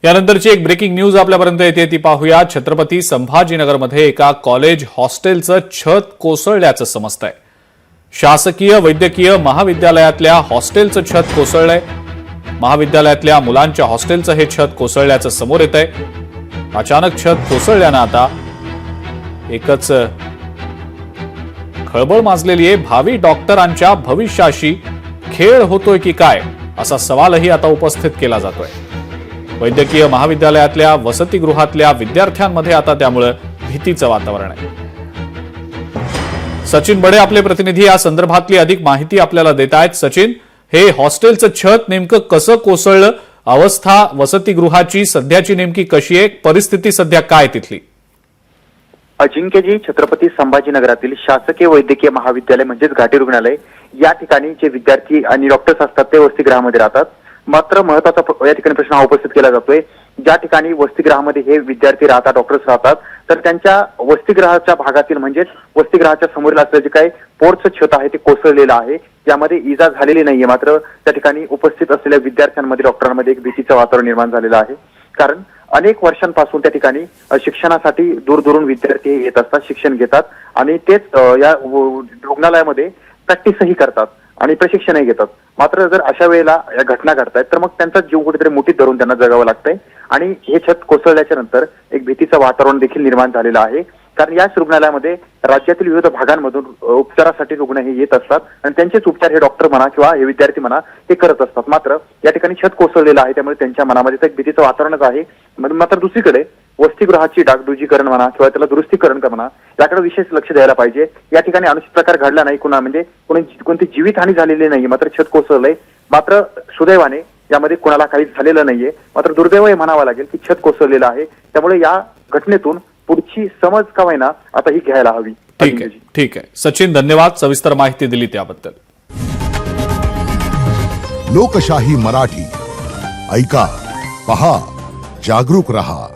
यानंतरची एक breaking news आपल्यापर्यंत येते ती पाहूया। छत्रपती संभाजीनगरमध्ये एका कॉलेज हॉस्टेलचं छत कोसळल्याचं समजतंय। शासकीय वैद्यकीय महाविद्यालयातल्या हॉस्टेलचं छत कोसळलंय। महाविद्यालयातल्या मुलांच्या हॉस्टेलचं हे छत कोसळल्याचं समोर येतंय। अचानक छत कोसळल्यानं आता एकच खळबळ माजलेली आहे। भावी डॉक्टरांच्या भविष्याशी खेळ होतोय की काय असा सवालही आता उपस्थित केला जातोय। वैद्यकीय महाविद्यालयातल्या वसतिगृहातल्या विद्यार्थ्यांमध्ये आता त्यामुळे भीतीचं वातावरण आहे। सचिन बडे आपले प्रतिनिधी या संदर्भातली अधिक माहिती आपल्याला देत आहेत। सचिन, हे हॉस्टेलचं छत नेमकं कसं कोसळलं, अवस्था वसतिगृहाची सध्याची नेमकी कशी आहे, परिस्थिती सध्या काय तिथली? अजिंक्यजी, छत्रपती संभाजीनगरातील शासकीय वैद्यकीय महाविद्यालय म्हणजेच घाटी रुग्णालय या ठिकाणी जे विद्यार्थी आणि डॉक्टर्स असतात ते वसतिगृहामध्ये राहतात। मात्र महत्वाचा या ठिकाणी प्रश्न हा उपस्थित केला जातोय, ज्या ठिकाणी वसतिगृहामध्ये हे विद्यार्थी राहतात, डॉक्टर्स राहतात, तर त्यांच्या वसतिगृहाच्या भागातील म्हणजेच वसतिगृहाच्या समोरील असलेलं जे काही पोर्टचं छत आहे ते कोसळलेलं आहे। यामध्ये इजा झालेली नाहीये, मात्र त्या ठिकाणी उपस्थित असलेल्या विद्यार्थ्यांमध्ये डॉक्टरांमध्ये एक भीतीचं वातावरण निर्माण झालेलं आहे। कारण अनेक वर्षांपासून त्या ठिकाणी शिक्षणासाठी दूरदूरून विद्यार्थी येत असतात, शिक्षण घेतात आणि तेच या रुग्णालयामध्ये प्रॅक्टिसही करतात आणि प्रशिक्षणही घेतात। मात्र जर अशा वेळेला या घटना घडतायत तर मग त्यांचा जीव कुठेतरी मुठीत धरून त्यांना जगावं लागतंय आणि हे छत कोसळल्याच्या नंतर एक भीतीचं वातावरण देखील निर्माण झालेलं आहे। कारण याच रुग्णालयामध्ये राज्यातील विविध भागांमधून उपचारासाठी रुग्ण हे येत असतात आणि त्यांचेच उपचार हे डॉक्टर म्हणा किंवा हे विद्यार्थी म्हणा हे करत असतात। मात्र या ठिकाणी छत कोसळलेलं आहे, त्यामुळे त्यांच्या मनामध्ये एक भीतीचं वातावरणच आहे। मात्र दुसरीकडे वसतिगृहाची डागडुजीकरण म्हणा किंवा त्याला दुरुस्तीकरण म्हणा याकडे विशेष लक्ष द्यायला पाहिजे। या ठिकाणी अनुचित प्रकार घडला नाही, कोणती जीवितहानी झालेली नाही, मात्र छत कोसळलंय। मात्र सुदैवाने यामध्ये कोणाला काही झालेलं नाहीये, मात्र दुर्दैव हे म्हणावं लागेल की छत कोसळलेलं आहे। त्यामुळे या घटनेतून पुढची समज का होईना आता ही घ्यायला हवी। ठीक आहे सचिन, धन्यवाद सविस्तर माहिती दिली त्याबद्दल। लोकशाही मराठी ऐका, पहा, जागरूक रहा।